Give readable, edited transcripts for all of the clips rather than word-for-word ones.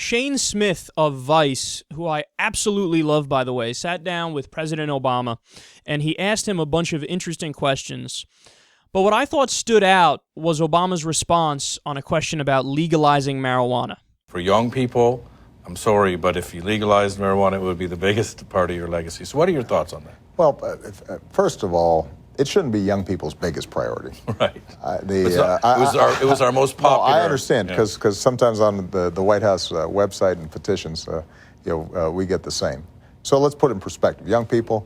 Shane Smith of Vice, who I absolutely love, by the way, sat down with President Obama, and he asked him a bunch of interesting questions. But what I thought stood out was Obama's response on a question about legalizing marijuana. For young people, I'm sorry, but if you legalized marijuana, it would be the biggest part of your legacy. So what are your thoughts on that? Well, first of all, it shouldn't be young people's biggest priority. Right. It was our most popular. No, I understand, because sometimes on the White House website and petitions, we get the same. So let's put it in perspective. Young people,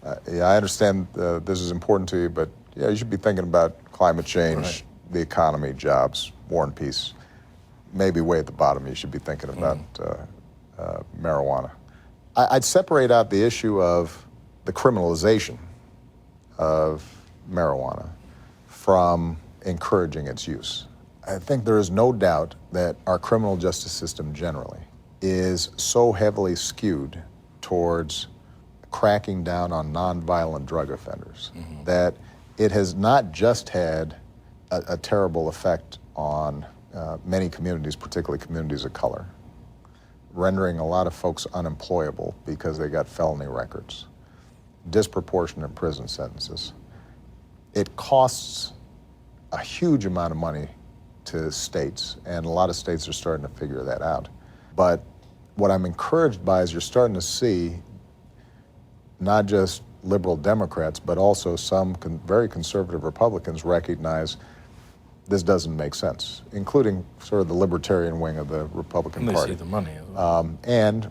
I understand this is important to you, but you should be thinking about climate change, right, the economy, jobs, war and peace. Maybe way at the bottom, you should be thinking about marijuana. I'd separate out the issue of the criminalization of marijuana from encouraging its use. I think there is no doubt that our criminal justice system generally is so heavily skewed towards cracking down on nonviolent drug offenders that it has not just had a terrible effect on many communities, particularly communities of color, rendering a lot of folks unemployable because they got felony records, disproportionate prison sentences. It costs a huge amount of money to states, and a lot of states are starting to figure that out. But what I'm encouraged by is you're starting to see not just liberal Democrats, but also some very conservative Republicans recognize this doesn't make sense, including sort of the libertarian wing of the Republican Party. They see the money as well. And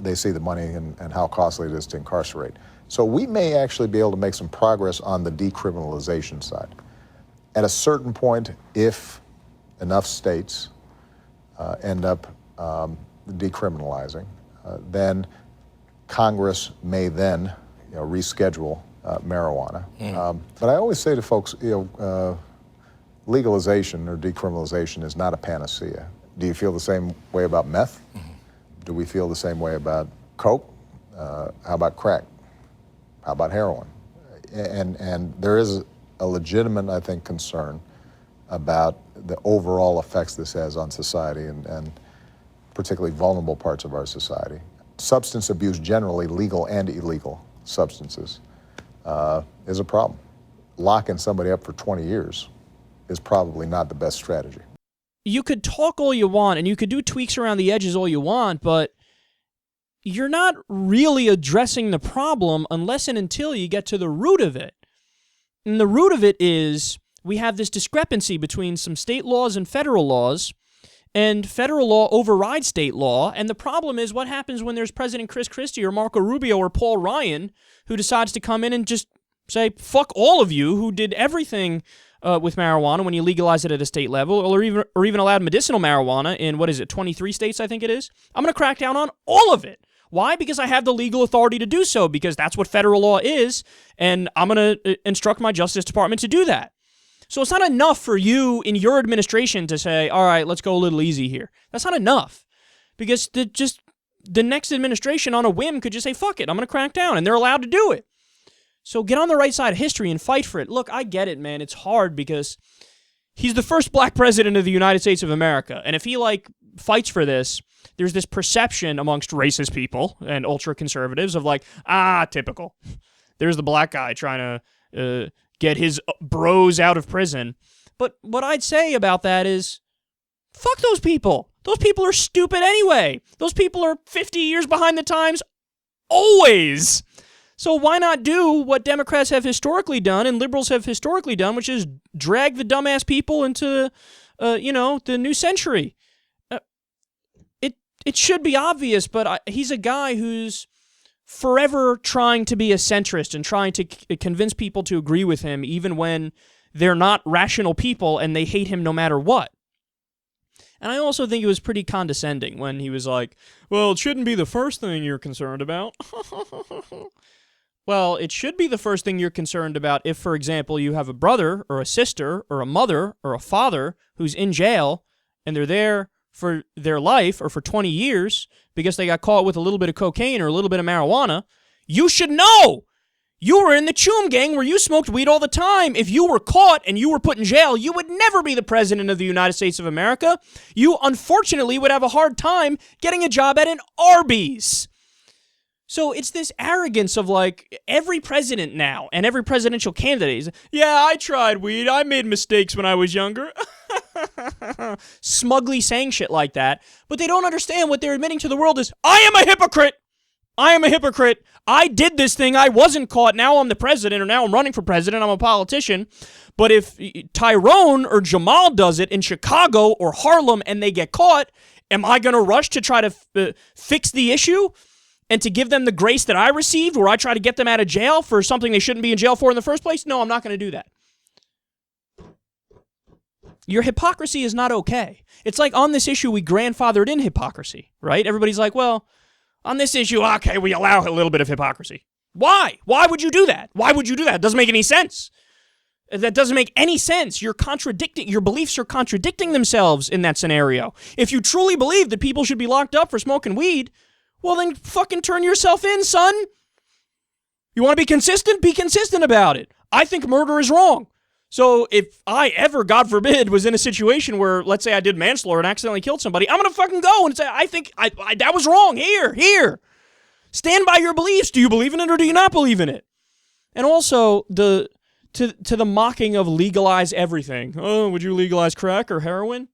they see the money and how costly it is to incarcerate. So we may actually be able to make some progress on the decriminalization side. At a certain point, if enough states end up decriminalizing, then Congress may then reschedule marijuana. But I always say to folks, legalization or decriminalization is not a panacea. Do you feel the same way about meth? Do we feel the same way about coke? How about crack? How about heroin? And there is a legitimate, I think, concern about the overall effects this has on society and particularly vulnerable parts of our society. Substance abuse generally, legal and illegal substances, is a problem. Locking somebody up for 20 years is probably not the best strategy. You could talk all you want, and you could do tweaks around the edges all you want, but you're not really addressing the problem unless and until you get to the root of it. And the root of it is we have this discrepancy between some state laws and federal laws, and federal law overrides state law, and the problem is what happens when there's President Chris Christie or Marco Rubio or Paul Ryan who decides to come in and just say, fuck all of you who did everything with marijuana when you legalize it at a state level, or even allowed medicinal marijuana in, 23 states, I think it is. I'm going to crack down on all of it. Why? Because I have the legal authority to do so, because that's what federal law is, and I'm going to instruct my Justice Department to do that. So it's not enough for you in your administration to say, all right, let's go a little easy here. That's not enough, because the next administration on a whim could just say, fuck it, I'm going to crack down, and they're allowed to do it. So get on the right side of history and fight for it. Look, I get it, man. It's hard because he's the first black president of the United States of America. And if he, fights for this, there's this perception amongst racist people and ultra-conservatives of typical. There's the black guy trying to get his bros out of prison. But what I'd say about that is, fuck those people. Those people are stupid anyway. Those people are 50 years behind the times always. So why not do what Democrats have historically done and liberals have historically done, which is drag the dumbass people into, the new century? It should be obvious, but he's a guy who's forever trying to be a centrist and trying to convince people to agree with him, even when they're not rational people and they hate him no matter what. And I also think it was pretty condescending when he was like, well, it shouldn't be the first thing you're concerned about. Well, it should be the first thing you're concerned about if, for example, you have a brother or a sister or a mother or a father who's in jail and they're there for their life or for 20 years because they got caught with a little bit of cocaine or a little bit of marijuana. You should know. You were in the Choom gang where you smoked weed all the time. If you were caught and you were put in jail, you would never be the president of the United States of America. You, unfortunately, would have a hard time getting a job at an Arby's. So it's this arrogance of like every president now and every presidential candidate is, yeah, I tried weed. I made mistakes when I was younger. Smugly saying shit like that. But they don't understand what they're admitting to the world is, I am a hypocrite. I am a hypocrite. I did this thing. I wasn't caught. Now I'm the president, or now I'm running for president. I'm a politician. But if Tyrone or Jamal does it in Chicago or Harlem and they get caught, am I going to rush to try to fix the issue and to give them the grace that I received, where I try to get them out of jail for something they shouldn't be in jail for in the first place? No, I'm not going to do that. Your hypocrisy is not okay. It's like on this issue, we grandfathered in hypocrisy, right? Everybody's like, well, on this issue, okay, we allow a little bit of hypocrisy. Why? Why would you do that? Why would you do that? It doesn't make any sense. That doesn't make any sense. You're contradicting, your beliefs are contradicting themselves in that scenario. If you truly believe that people should be locked up for smoking weed, well then fucking turn yourself in, son. You want to be consistent? Be consistent about it. I think murder is wrong. So if I ever, God forbid, was in a situation where, let's say I did manslaughter and accidentally killed somebody, I'm going to fucking go and say, I think that was wrong. Here. Stand by your beliefs. Do you believe in it or do you not believe in it? And also, to the mocking of legalize everything. Oh, would you legalize crack or heroin?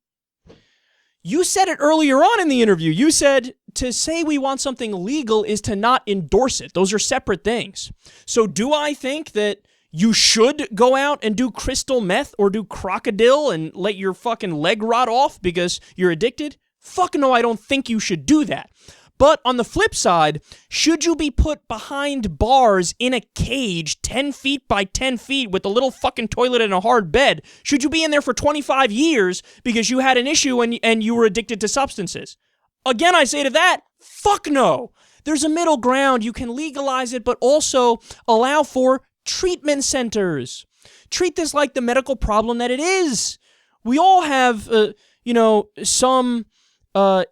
You said it earlier on in the interview. You said to say we want something legal is to not endorse it. Those are separate things. So do I think that you should go out and do crystal meth or do crocodile and let your fucking leg rot off because you're addicted? Fuck no, I don't think you should do that. But on the flip side, should you be put behind bars in a cage 10 feet by 10 feet with a little fucking toilet and a hard bed? Should you be in there for 25 years because you had an issue and you were addicted to substances? Again, I say to that, fuck no. There's a middle ground. You can legalize it, but also allow for treatment centers. Treat this like the medical problem that it is. We all have, some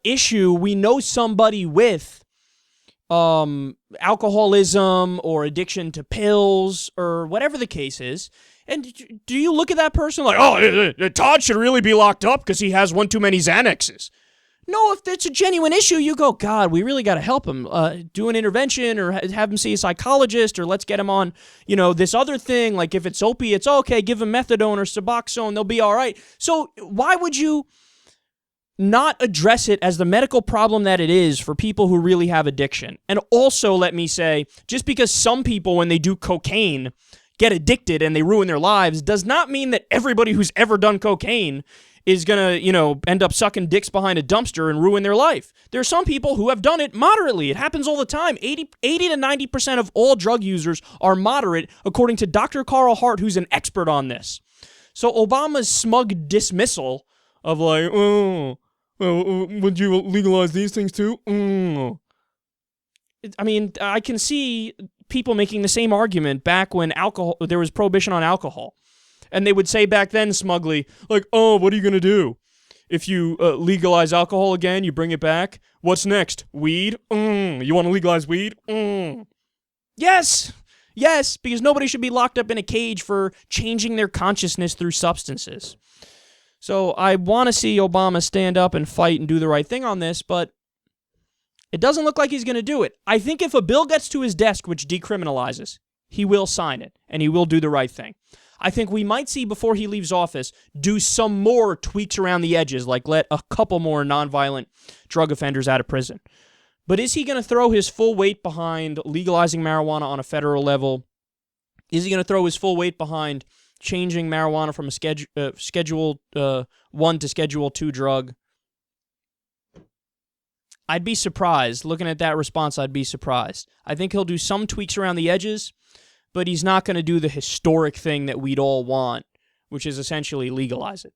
issue. We know somebody with alcoholism or addiction to pills or whatever the case is. And do you look at that person like, oh, Todd should really be locked up because he has one too many Xanaxes? No, if it's a genuine issue, you go, God, we really got to help him. Do an intervention or have him see a psychologist, or let's get him on, this other thing. Like if it's opiates, okay, give him methadone or Suboxone, they'll be all right. So why would you not address it as the medical problem that it is for people who really have addiction? And also, let me say, just because some people, when they do cocaine, get addicted and they ruin their lives, does not mean that everybody who's ever done cocaine is going to, end up sucking dicks behind a dumpster and ruin their life. There are some people who have done it moderately. It happens all the time. 80 to 90% of all drug users are moderate, according to Dr. Carl Hart, who's an expert on this. So Obama's smug dismissal of like, would you legalize these things too? I mean, I can see people making the same argument back when there was prohibition on alcohol. And they would say back then smugly, like, oh, what are you going to do? If you legalize alcohol again, you bring it back, what's next? Weed? You want to legalize weed? Yes, because nobody should be locked up in a cage for changing their consciousness through substances. So I want to see Obama stand up and fight and do the right thing on this, but it doesn't look like he's going to do it. I think if a bill gets to his desk which decriminalizes, he will sign it, and he will do the right thing. I think we might see, before he leaves office, do some more tweaks around the edges, like let a couple more nonviolent drug offenders out of prison. But is he going to throw his full weight behind legalizing marijuana on a federal level? Is he going to throw his full weight behind changing marijuana from a Schedule 1 to Schedule 2 drug? I'd be surprised. Looking at that response, I'd be surprised. I think he'll do some tweaks around the edges, but he's not going to do the historic thing that we'd all want, which is essentially legalize it.